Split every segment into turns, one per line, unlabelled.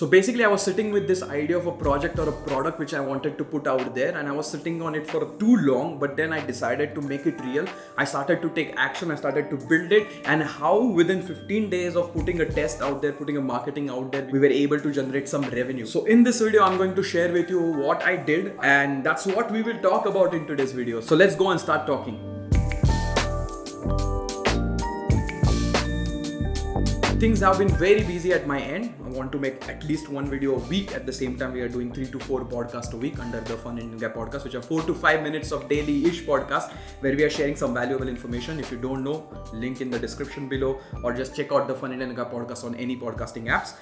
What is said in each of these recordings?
So basically, I was sitting with this idea of a project or a product which I wanted to put out there, and I was sitting on it for too long, but then I decided to make it real. I started to take action, I started to build it, and how within 15 days of putting a test out there, putting a marketing out there, we were able to generate some revenue. So in this video, I'm going to share with you what I did, and that's what we will talk about in today's video. So let's go and start talking. Things have been very busy at my end. I want to make at least one video a week. At the same time, we are doing 3 to 4 podcasts a week under the Fun in India podcast, which are 4 to 5 minutes of daily-ish podcast where we are sharing some valuable information. If you don't know, link in the description below, or just check out the Fun in India podcast on any podcasting apps.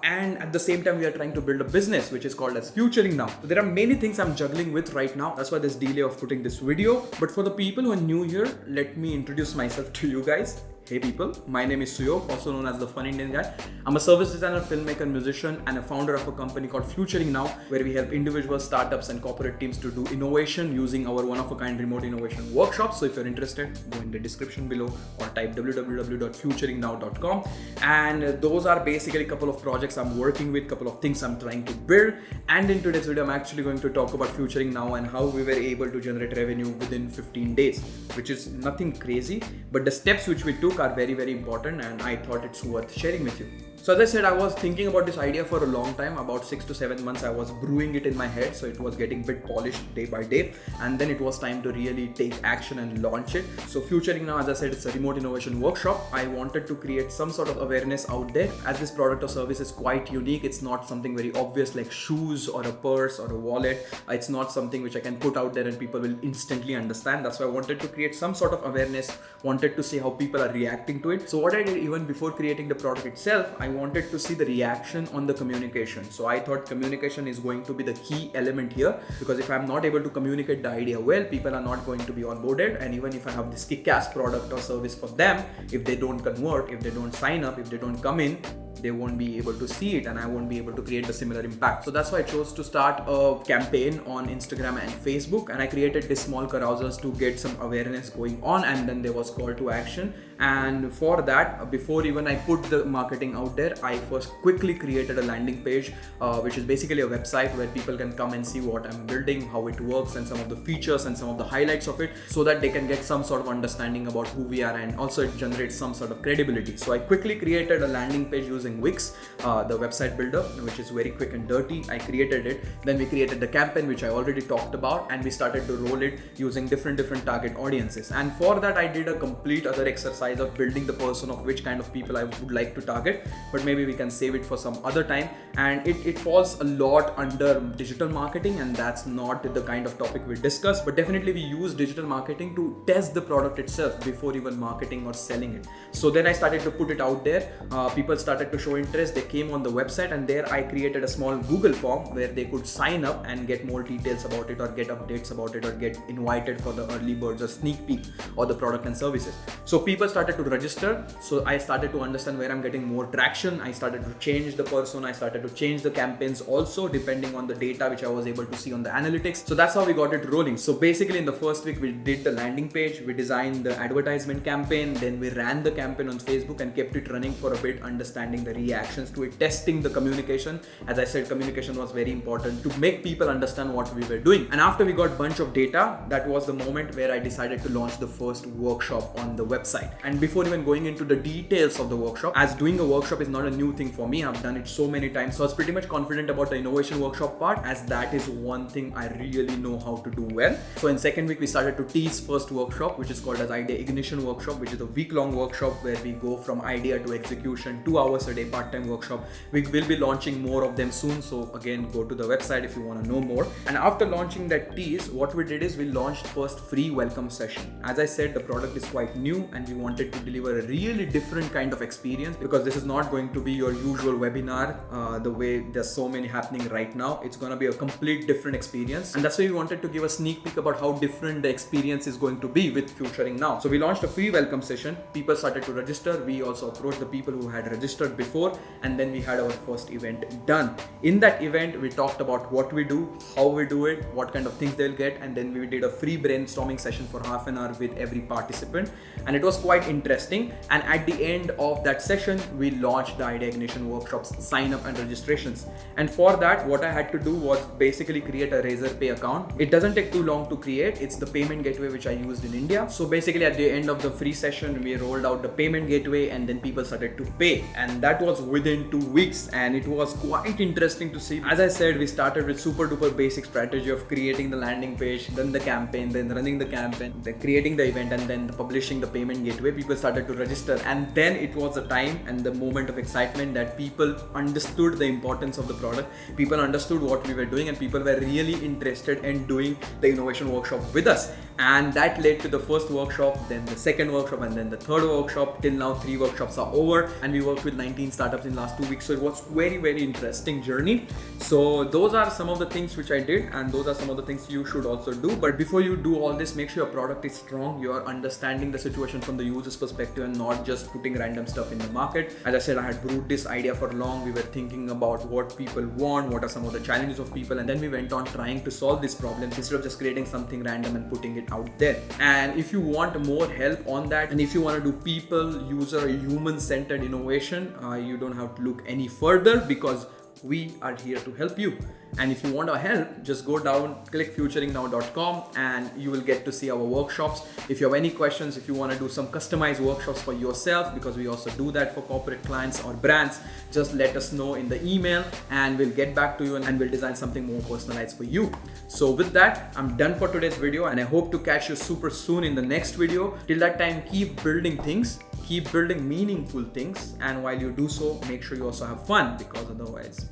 And at the same time, we are trying to build a business which is called as Futuring Now. So there are many things I'm juggling with right now. That's why there's delay of putting this video. But for the people who are new here, let me introduce myself to you guys. Hey people, my name is Suyog, also known as the Fun Indian Guy. I'm a service designer, filmmaker, musician, and a founder of a company called Futuring Now, where we help individuals, startups, and corporate teams to do innovation using our one-of-a-kind remote innovation workshops. So if you're interested, go in the description below or type www.futuringnow.com. And those are basically a couple of projects I'm working with, couple of things I'm trying to build. And in today's video, I'm actually going to talk about Futuring Now and how we were able to generate revenue within 15 days, which is nothing crazy, but the steps which we took are very, very important, and I thought it's worth sharing with you. So as I said, I was thinking about this idea for a long time. About 6 to 7 months, I was brewing it in my head. So it was getting a bit polished day by day. And then it was time to really take action and launch it. So Futuring Now, as I said, it's a remote innovation workshop. I wanted to create some sort of awareness out there, as this product or service is quite unique. It's not something very obvious like shoes or a purse or a wallet. It's not something which I can put out there and people will instantly understand. That's why I wanted to create some sort of awareness, wanted to see how people are reacting to it. So what I did even before creating the product itself, I wanted to see the reaction on the communication. So I thought communication is going to be the key element here, because if I'm not able to communicate the idea well, people are not going to be onboarded. And even if I have this kick-ass product or service for them, if they don't convert, if they don't sign up, if they don't come in, they won't be able to see it, and I won't be able to create a similar impact. So that's why I chose to start a campaign on Instagram and Facebook, and I created this small carousels to get some awareness going on, and then there was call to action. And for that, before even I put the marketing out there, I first quickly created a landing page, which is basically a website where people can come and see what I'm building, how it works, and some of the features and some of the highlights of it, so that they can get some sort of understanding about who we are, and also it generates some sort of credibility. So I quickly created a landing page using Wix, the website builder, which is very quick and dirty. I created it. Then we created the campaign, which I already talked about, and we started to roll it using different target audiences. And for that, I did a complete other exercise of building the person of which kind of people I would like to target, but maybe we can save it for some other time. And it falls a lot under digital marketing, and that's not the kind of topic we discuss, but definitely we use digital marketing to test the product itself before even marketing or selling it. So then I started to put it out there. People started to show interest. They came on the website, and there I created a small Google form where they could sign up and get more details about it, or get updates about it, or get invited for the early birds or sneak peek or the product and services. So people started to register. So I started to understand where I'm getting more traction. I started to change the persona. I started to change the campaigns also, depending on the data which I was able to see on the analytics. So that's how we got it rolling. So basically in the first week, we did the landing page, we designed the advertisement campaign, then we ran the campaign on Facebook and kept it running for a bit, understanding the reactions to it, testing the communication. As I said, communication was very important to make people understand what we were doing. And after we got a bunch of data, that was the moment where I decided to launch the first workshop on the website. And before even going into the details of the workshop, as doing a workshop is not a new thing for me, I've done it so many times, so I was pretty much confident about the innovation workshop part, as that is one thing I really know how to do well. So in second week, we started to tease first workshop, which is called as Idea Ignition Workshop, which is a week-long workshop where we go from idea to execution, 2 hours a day part-time workshop. We will be launching more of them soon, so again, go to the website if you want to know more. And after launching that tease, what we did is we launched first free welcome session. As I said, the product is quite new, and we wanted to deliver a really different kind of experience, because this is not going to be your usual webinar the way there's so many happening right now. It's going to be a complete different experience, and that's why we wanted to give a sneak peek about how different the experience is going to be with Futuring Now. So we launched a free welcome session. People started to register. We also approached the people who had registered before, and then we had our first event done. In that event, we talked about what we do, how we do it, what kind of things they'll get, and then we did a free brainstorming session for half an hour with every participant, and it was quite interesting. And at the end of that session, we launched the Idea Ignition workshops sign up and registrations. And for that, what I had to do was basically create a Razorpay account. It doesn't take too long to create. It's the payment gateway which I used in India. So basically at the end of the free session, we rolled out the payment gateway, and then people started to pay, and that was within 2 weeks, and it was quite interesting to see. As I said, we started with super duper basic strategy of creating the landing page, then the campaign, then running the campaign, then creating the event, and then publishing the payment gateway. People started to register, and then it was the time and the moment of excitement that people understood the importance of the product, people understood what we were doing, and people were really interested in doing the innovation workshop with us. And that led to the first workshop, then the second workshop, and then the third workshop. Till now 3 workshops are over, and we worked with 19 startups in last 2 weeks. So it was very interesting journey. So those are some of the things which I did, and those are some of the things you should also do. But before you do all this, make sure your product is strong, you are understanding the situation from the user's perspective and not just putting random stuff in the market. As I said, I had brewed this idea for long. We were thinking about what people want, what are some of the challenges of people, and then we went on trying to solve these problems instead of just creating something random and putting it out there. And if you want more help on that, and if you want to do people, user, human-centered innovation, you don't have to look any further, because we are here to help you. And if you want our help, just go down, click futuringnow.com, and you will get to see our workshops. If you have any questions, if you want to do some customized workshops for yourself, because we also do that for corporate clients or brands, just let us know in the email, and we'll get back to you, and we'll design something more personalized for you. So with that, I'm done for today's video, and I hope to catch you super soon in the next video. Till that time, keep building things, keep building meaningful things, and while you do so, make sure you also have fun, because otherwise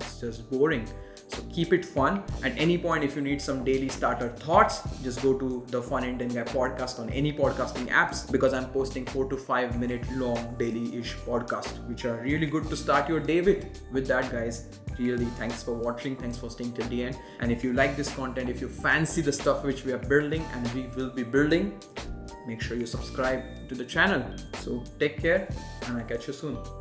it's just boring. So keep it fun. At any point, if you need some daily starter thoughts, just go to the Fun Indian Guy podcast on any podcasting apps, because I'm posting 4 to 5 minute long daily-ish podcasts, which are really good to start your day with. With that, guys, really thanks for watching, thanks for staying till the end. And if you like this content, if you fancy the stuff which we are building and we will be building, make sure you subscribe to the channel. So take care, and I'll catch you soon.